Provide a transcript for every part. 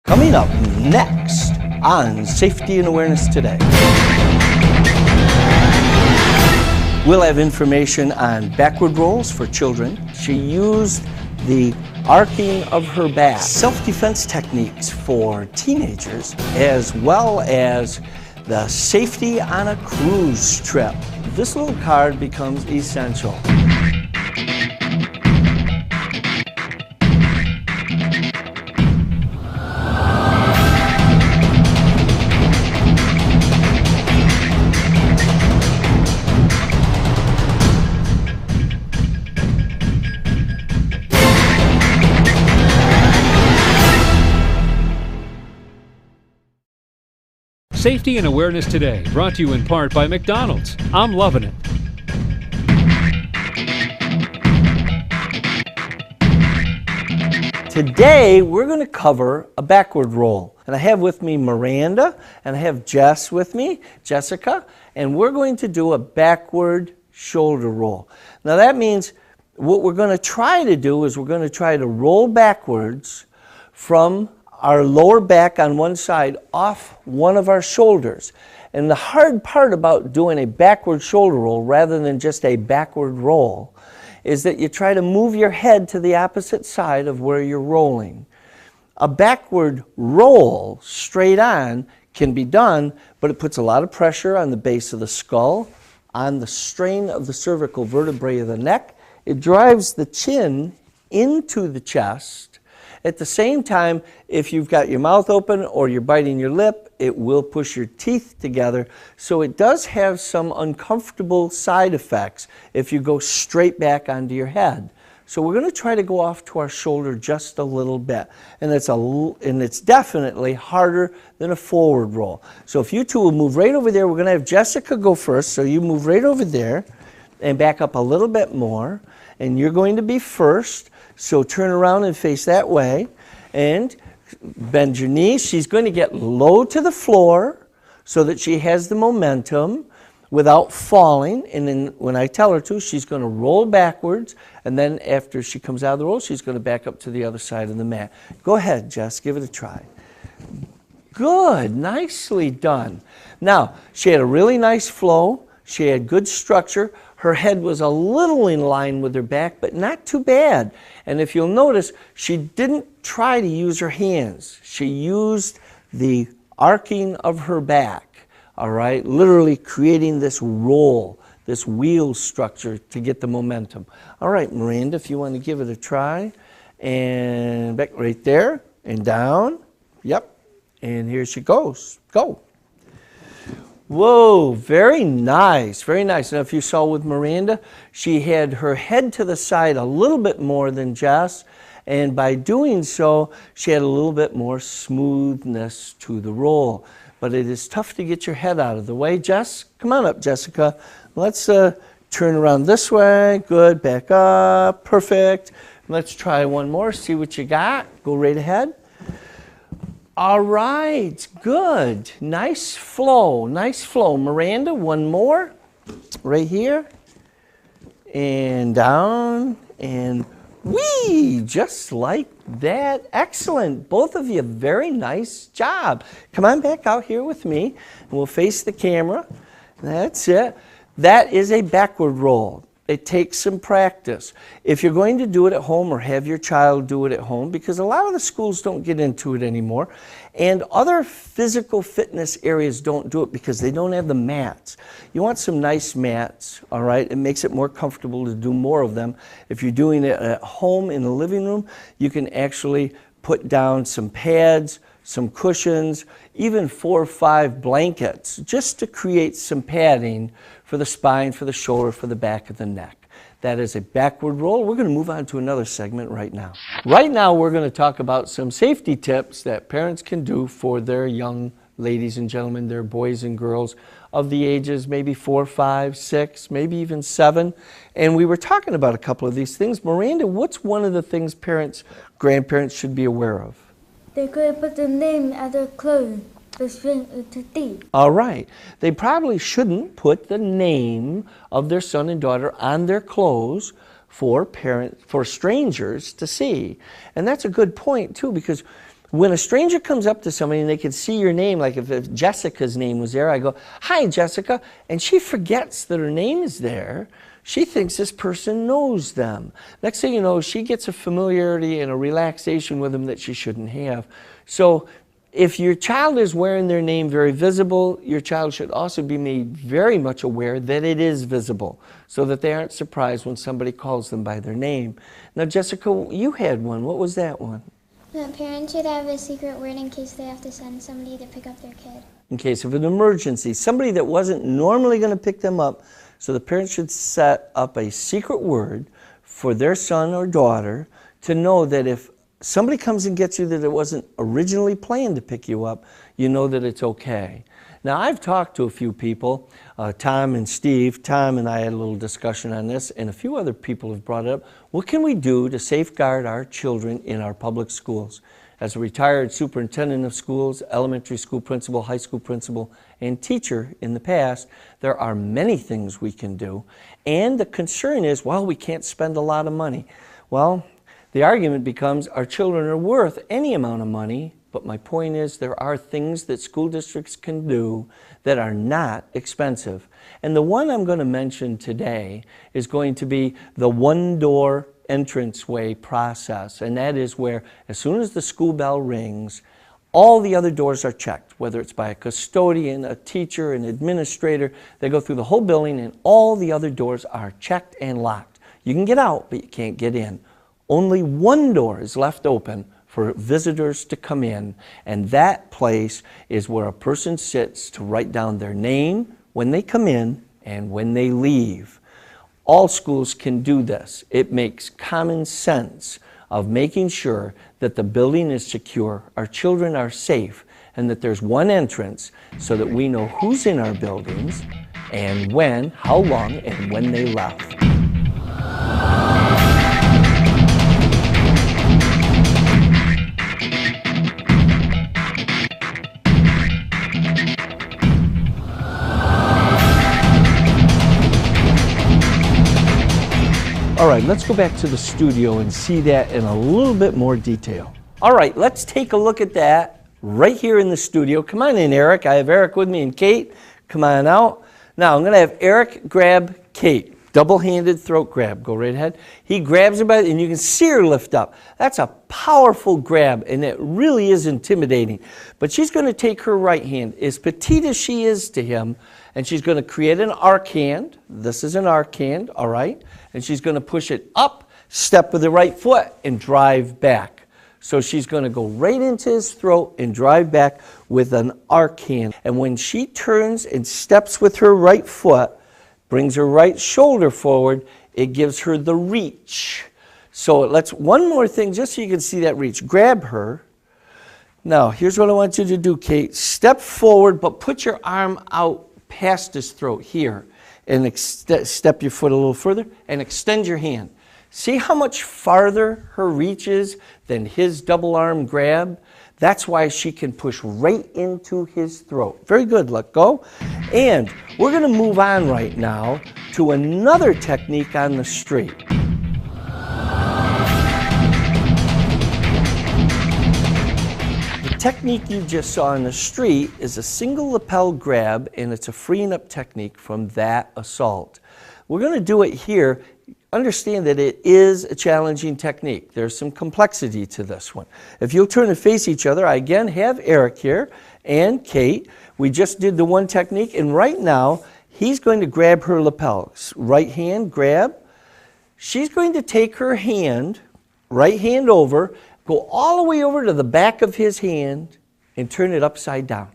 Coming up next on Safety and Awareness Today, we'll have information on backward rolls for children. She used the arcing of her back, self-defense techniques for teenagers, as well as the safety on a cruise trip. This little card becomes essential. Safety and Awareness Today, brought to you in part by McDonald's. I'm loving it. Today, we're going to cover a backward roll. And I have with me Miranda, and I have Jess with me, Jessica, and we're going to do a backward shoulder roll. Now that means what we're going to try to do is we're going to try to roll backwards from our lower back on one side off one of our shoulders. And the hard part about doing a backward shoulder roll rather than just a backward roll is that you try to move your head to the opposite side of where you're rolling. A backward roll straight on can be done, but it puts a lot of pressure on the base of the skull, on the strain of the cervical vertebrae of the neck. It drives the chin into the chest. At the same time, if you've got your mouth open or you're biting your lip, it will push your teeth together. So it does have some uncomfortable side effects if you go straight back onto your head. So we're going to try to go off to our shoulder just a little bit. And it's definitely harder than a forward roll. So if you two will move right over there, we're going to have Jessica go first. So you move right over there and back up a little bit more. And you're going to be first. So turn around and face that way and bend your knees. She's going to get low to the floor so that she has the momentum without falling. And then when I tell her to, she's going to roll backwards. And then after she comes out of the roll, she's going to back up to the other side of the mat. Go ahead, Jess, give it a try. Good, nicely done. Now, she had a really nice flow. She had good structure. Her head was a little in line with her back, but not too bad. And if you'll notice, she didn't try to use her hands. She used the arcing of her back, all right, literally creating this roll, this wheel structure to get the momentum. All right, Miranda, if you want to give it a try. And back right there and down. Yep. And here she goes. Go. Whoa, very nice, very nice. Now if you saw with Miranda, she had her head to the side a little bit more than Jess, and by doing so, she had a little bit more smoothness to the roll. But it is tough to get your head out of the way. Jess, come on up, Jessica. Let's turn around this way. Good, back up, perfect. Let's try one more, see what you got. Go right ahead. All right, good. Nice flow, nice flow. Miranda, one more. Right here. And down. And whee! Just like that. Excellent. Both of you, very nice job. Come on back out here with me. And we'll face the camera. That's it. That is a backward roll. It takes some practice. If you're going to do it at home or have your child do it at home, because a lot of the schools don't get into it anymore, and other physical fitness areas don't do it because they don't have the mats. You want some nice mats, all right? It makes it more comfortable to do more of them. If you're doing it at home in the living room, you can actually put down some pads, some cushions, even 4 or 5 blankets, just to create some padding for the spine, for the shoulder, for the back of the neck. That is a backward roll. We're going to move on to another segment right now. Right now, we're going to talk about some safety tips that parents can do for their young ladies and gentlemen, their boys and girls of the ages maybe 4, 5, 6, maybe even 7. And we were talking about a couple of these things. Miranda, what's one of the things parents, grandparents should be aware of? They could put the name at the clothes. All right. They probably shouldn't put the name of their son and daughter on their clothes for strangers to see. And that's a good point too, because When a stranger comes up to somebody and they can see your name, like if Jessica's name was there, I go, "Hi, Jessica," and she forgets that her name is there. She thinks this person knows them. Next thing you know, she gets a familiarity and a relaxation with them that she shouldn't have. So if your child is wearing their name very visible, your child should also be made very much aware that it is visible so that they aren't surprised when somebody calls them by their name. Now, Jessica, you had one. What was that one? The parents should have a secret word in case they have to send somebody to pick up their kid. In case of an emergency, somebody that wasn't normally going to pick them up, so the parents should set up a secret word for their son or daughter to know that if somebody comes and gets you that it wasn't originally planned to pick you up, you know that it's okay. Now, I've talked to a few people, Tom and Steve. Tom and I had a little discussion on this, and a few other people have brought it up. What can we do to safeguard our children in our public schools? As a retired superintendent of schools, elementary school principal, high school principal, and teacher in the past, there are many things we can do. And the concern is, well, we can't spend a lot of money. Well, the argument becomes our children are worth any amount of money, but my point is there are things that school districts can do that are not expensive. And the one I'm going to mention today is going to be the one-door entranceway process, and that is where as soon as the school bell rings, all the other doors are checked, whether it's by a custodian, a teacher, an administrator. They go through the whole building and all the other doors are checked and locked. You can get out, but you can't get in. Only one door is left open for visitors to come in, and that place is where a person sits to write down their name when they come in and when they leave. All schools can do this. It makes common sense of making sure that the building is secure, our children are safe, and that there's one entrance so that we know who's in our buildings and when, how long, and when they left. All right, let's go back to the studio and see that in a little bit more detail. All right, let's take a look at that right here in the studio. Come on in, Eric. I have Eric with me and Kate. Come on out. Now, I'm going to have Eric grab Kate. Double-handed throat grab. Go right ahead. He grabs her by, and you can see her lift up. That's a powerful grab, and it really is intimidating. But she's going to take her right hand, as petite as she is to him, and she's going to create an arc hand. This is an arc hand, all right? And she's going to push it up, step with the right foot, and drive back. So she's going to go right into his throat and drive back with an arc hand. And when she turns and steps with her right foot, brings her right shoulder forward, it gives her the reach. So let's, one more thing, just so you can see that reach. Grab her. Now, here's what I want you to do, Kate. Step forward, but put your arm out past his throat here. And step your foot a little further and extend your hand. See how much farther her reach is than his double arm grab? That's why she can push right into his throat. Very good, let go. And we're going to move on right now to another technique on the street. The technique you just saw on the street is a single lapel grab, and it's a freeing up technique from that assault. We're going to do it here. Understand that it is a challenging technique. There's some complexity to this one. If you'll turn and face each other, I again have Eric here and Kate. We just did the one technique, and right now he's going to grab her lapels. Right hand grab. She's going to take her hand, right hand over, go all the way over to the back of his hand and turn it upside down.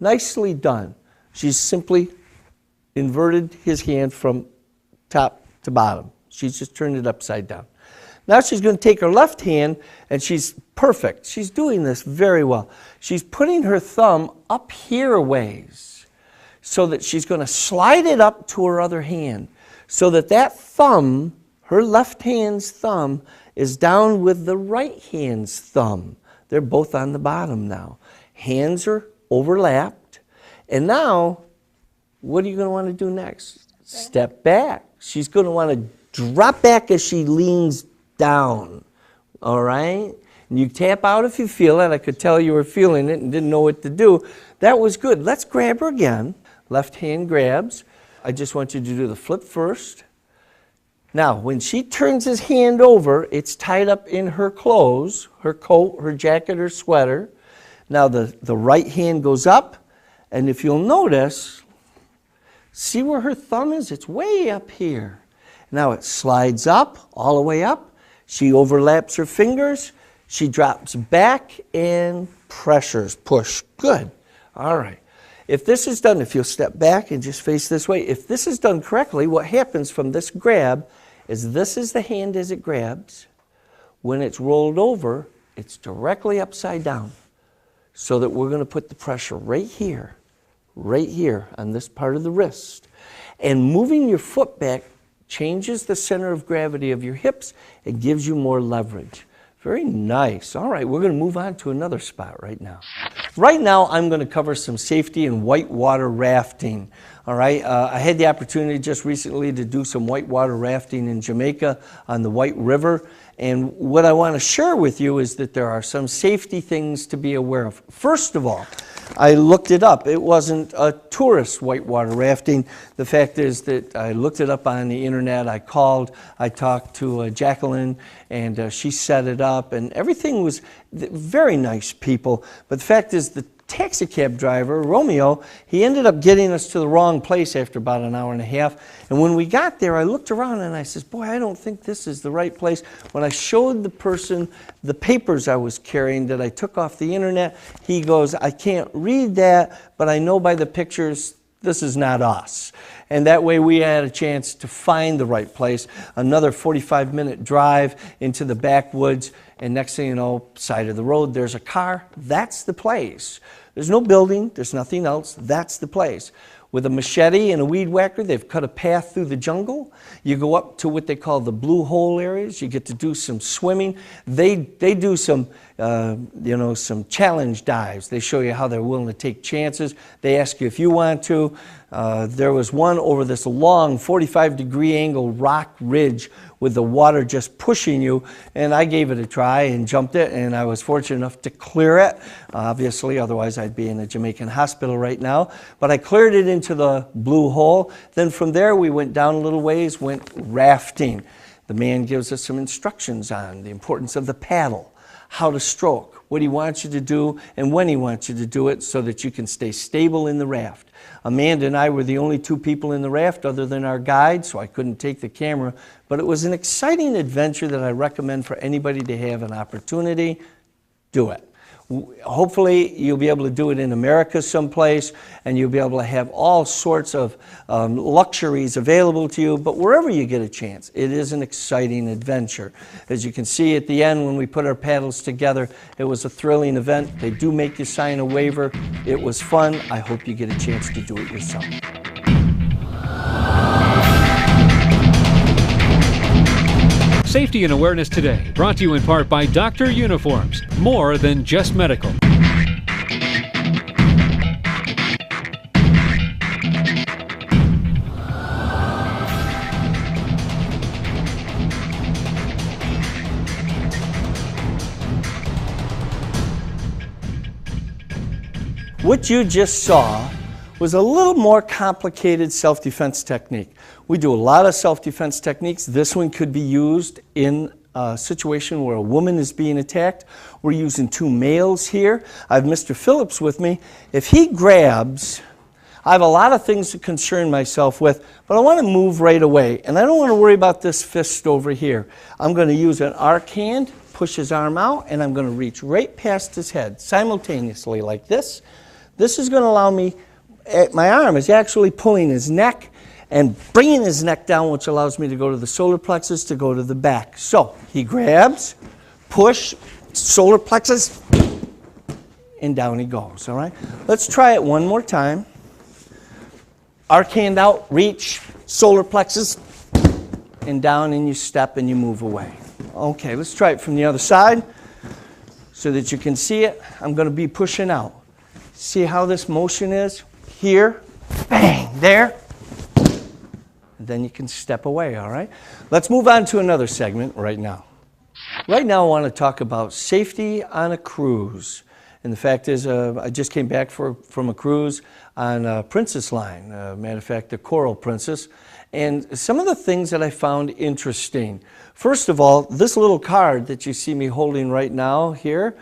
Nicely done. She's simply inverted his hand from top to bottom. She's just turned it upside down. Now she's going to take her left hand, and she's perfect. She's doing this very well. She's putting her thumb up here a ways so that she's going to slide it up to her other hand so that that thumb, her left hand's thumb, is down with the right hand's thumb. They're both on the bottom now. Hands are overlapped. And now, what are you going to want to do next? Step back. She's going to want to drop back as she leans down. All right? And you tap out if you feel it. I could tell you were feeling it and didn't know what to do. That was good. Let's grab her again. Left hand grabs. I just want you to do the flip first. Now, when she turns his hand over, it's tied up in her clothes, her coat, her jacket, her sweater. Now, the right hand goes up, and if you'll notice, see where her thumb is? It's way up here. Now it slides up, all the way up. She overlaps her fingers. She drops back and pressures, push. Good. All right. If this is done, if you'll step back and just face this way, if this is done correctly, what happens from this grab is this is the hand as it grabs. When it's rolled over, it's directly upside down. So that we're going to put the pressure right here on this part of the wrist. And moving your foot back changes the center of gravity of your hips. It gives you more leverage. Very nice. All right, we're going to move on to another spot right now. Right now, I'm going to cover some safety in whitewater rafting. All right, I had the opportunity just recently to do some whitewater rafting in Jamaica on the White River. And what I want to share with you is that there are some safety things to be aware of. First of all, I looked it up. It wasn't a tourist whitewater rafting. The fact is that I looked it up on the internet. I called, I talked to Jacqueline, and she set it up, and everything was very nice people. But the fact is the taxi cab driver, Romeo, he ended up getting us to the wrong place after about an hour and a half. And when we got there, I looked around and I said, boy, I don't think this is the right place. When I showed the person the papers I was carrying that I took off the internet, he goes, I can't read that, but I know by the pictures this is not us. And that way we had a chance to find the right place. Another 45-minute drive into the backwoods, and next thing you know, side of the road, there's a car. That's the place. There's no building, there's nothing else. That's the place. With a machete and a weed whacker, they've cut a path through the jungle. You go up to what they call the blue hole areas. You get to do some swimming. They do some, some challenge dives. They show you how they're willing to take chances. They ask you if you want to. There was one over this long 45-degree angle rock ridge with the water just pushing you, and I gave it a try and jumped it, and I was fortunate enough to clear it. Obviously, otherwise I'd be in a Jamaican hospital right now. But I cleared it into the blue hole. Then from there we went down a little ways, went rafting. The man gives us some instructions on the importance of the paddle, how to stroke, what he wants you to do, and when he wants you to do it so that you can stay stable in the raft. Amanda and I were the only two people in the raft other than our guide, so I couldn't take the camera. But it was an exciting adventure that I recommend for anybody to have an opportunity. Do it. Hopefully you'll be able to do it in America someplace, and you'll be able to have all sorts of luxuries available to you. But wherever you get a chance, it is an exciting adventure. As you can see at the end when we put our paddles together, it was a thrilling event. They do make you sign a waiver. It was fun. I hope you get a chance to do it yourself. Safety and Awareness Today, brought to you in part by Dr. Uniforms, more than just medical. What you just saw was a little more complicated self-defense technique. We do a lot of self-defense techniques. This one could be used in a situation where a woman is being attacked. We're using two males here. I have Mr. Phillips with me. If he grabs, I have a lot of things to concern myself with, but I want to move right away. And I don't want to worry about this fist over here. I'm going to use an arc hand, push his arm out, and I'm going to reach right past his head simultaneously like this. This is going to allow me, my arm is actually pulling his neck and bringing his neck down, which allows me to go to the solar plexus, to go to the back. So he grabs, push, solar plexus, and down he goes, all right? Let's try it one more time. Arc hand out, reach, solar plexus, and down, and you step and you move away. Okay, let's try it from the other side so that you can see it. I'm going to be pushing out. See how this motion is? Here, bang, there. And then you can step away, all right? Let's move on to another segment right now. Right now I want to talk about safety on a cruise. And the fact is, I just came back from a cruise on Princess Line, matter of fact, the Coral Princess. And some of the things that I found interesting. First of all, this little card that you see me holding right now here,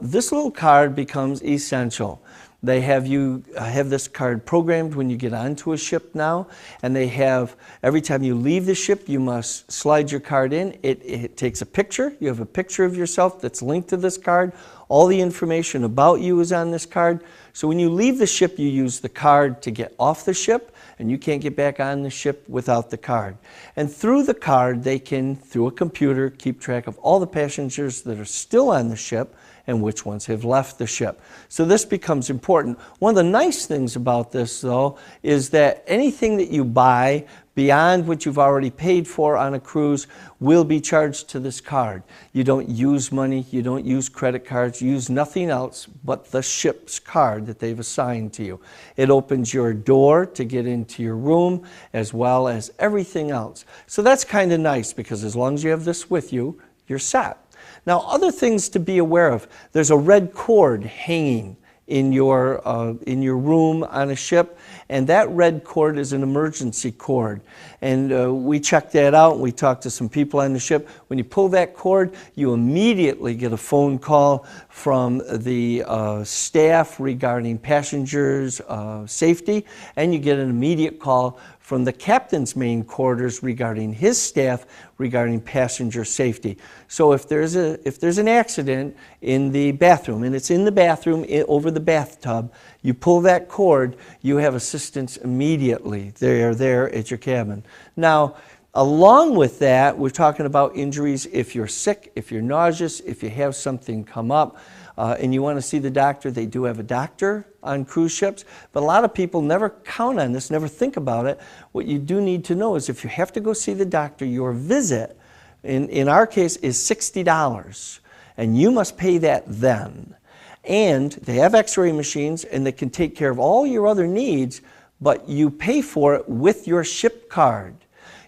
this little card becomes essential. They have you have this card programmed when you get onto a ship now, and they have, every time you leave the ship, you must slide your card in. It takes a picture. You have a picture of yourself that's linked to this card. All the information about you is on this card. So when you leave the ship, you use the card to get off the ship, and you can't get back on the ship without the card. And through the card, they can, through a computer, keep track of all the passengers that are still on the ship and which ones have left the ship. So this becomes important. One of the nice things about this, though, is that anything that you buy beyond what you've already paid for on a cruise will be charged to this card. You don't use money, you don't use credit cards, you use nothing else but the ship's card that they've assigned to you. It opens your door to get into your room as well as everything else. So that's kind of nice, because as long as you have this with you, you're set. Now, other things to be aware of. There's a red cord hanging in your room on a ship, and that red cord is an emergency cord. And we checked that out, and we talked to some people on the ship. When you pull that cord, you immediately get a phone call from the staff regarding passengers' safety, and you get an immediate call from the captain's main quarters regarding his staff regarding passenger safety. So if there's an accident in the bathroom, and it's in the bathroom over the bathtub, you pull that cord, you have assistance immediately. They're there at your cabin. Now, along with that, we're talking about injuries if you're sick, if you're nauseous, if you have something come up, and you want to see the doctor. They do have a doctor on cruise ships, but a lot of people never count on this, never think about it. What you do need to know is if you have to go see the doctor, your visit, in our case, is $60, and you must pay that then. And they have x-ray machines, and they can take care of all your other needs, but you pay for it with your ship card.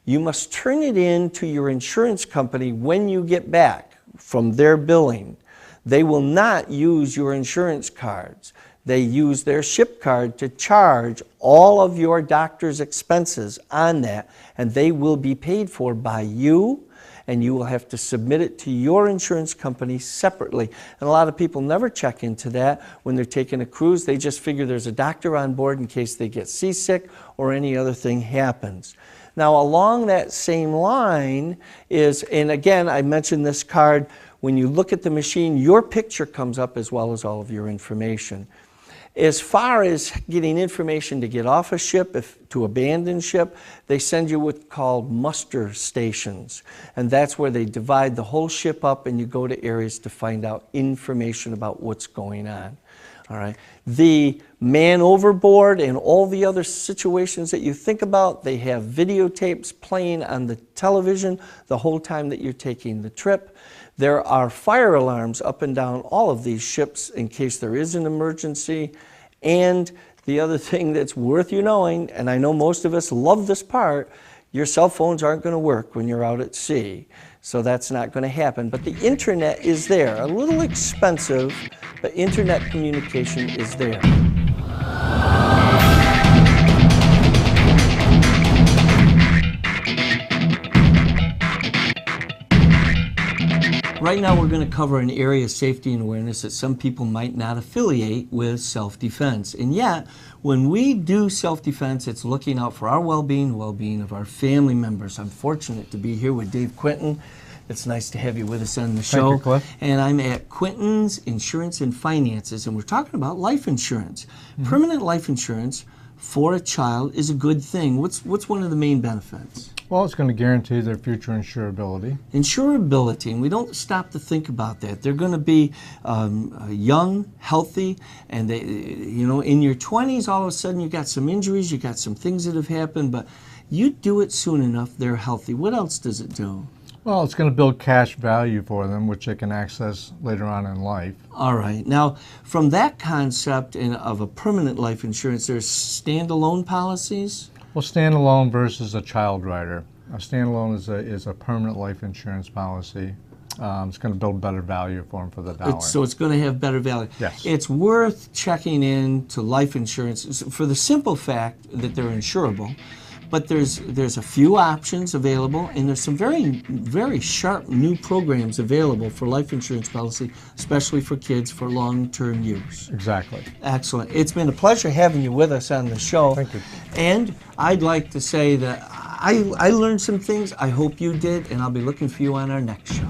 You must turn it in to your insurance company when you get back from their billing. They will not use your insurance cards. They use their ship card to charge all of your doctor's expenses on that, and they will be paid for by you, and you will have to submit it to your insurance company separately. And a lot of people never check into that when they're taking a cruise. They just figure there's a doctor on board in case they get seasick or any other thing happens. Now, along that same line is, and again, I mentioned this card, when you look at the machine, your picture comes up as well as all of your information. As far as getting information to get off a ship, to abandon ship, they send you what's called muster stations. And that's where they divide the whole ship up, and you go to areas to find out information about what's going on. All right. The man overboard and all the other situations that you think about, they have videotapes playing on the television the whole time that you're taking the trip. There are fire alarms up and down all of these ships in case there is an emergency. And the other thing that's worth you knowing, and I know most of us love this part, your cell phones aren't going to work when you're out at sea. So that's not going to happen. But the internet is there. A little expensive, but internet communication is there. Right now we're going to cover an area of safety and awareness that some people might not affiliate with self-defense. And yet, when we do self-defense, it's looking out for our well-being, the well-being of our family members. I'm fortunate to be here with Dave Quinton. It's nice to have you with us on the show. Thank you, Cliff. And I'm at Quinton's Insurance and Finances, and we're talking about life insurance. Permanent life insurance for a child is a good thing. What's one of the main benefits? Well, it's going to guarantee their future insurability. Insurability, and we don't stop to think about that. They're going to be young, healthy, and they, in your 20s, all of a sudden you got some injuries, you got some things that have happened, but you do it soon enough, they're healthy. What else does it do? Well, it's going to build cash value for them, which they can access later on in life. All right. Now, from that concept of a permanent life insurance, there's standalone policies? Well, standalone versus a child rider. A standalone is a permanent life insurance policy. It's going to build better value for them for the dollar. So it's going to have better value. Yes. It's worth checking in to life insurance for the simple fact that they're insurable. But there's a few options available, and there's some very sharp new programs available for life insurance policy, especially for kids for long-term use. Exactly. Excellent. It's been a pleasure having you with us on the show. Thank you. And I'd like to say that I learned some things. I hope you did, and I'll be looking for you on our next show.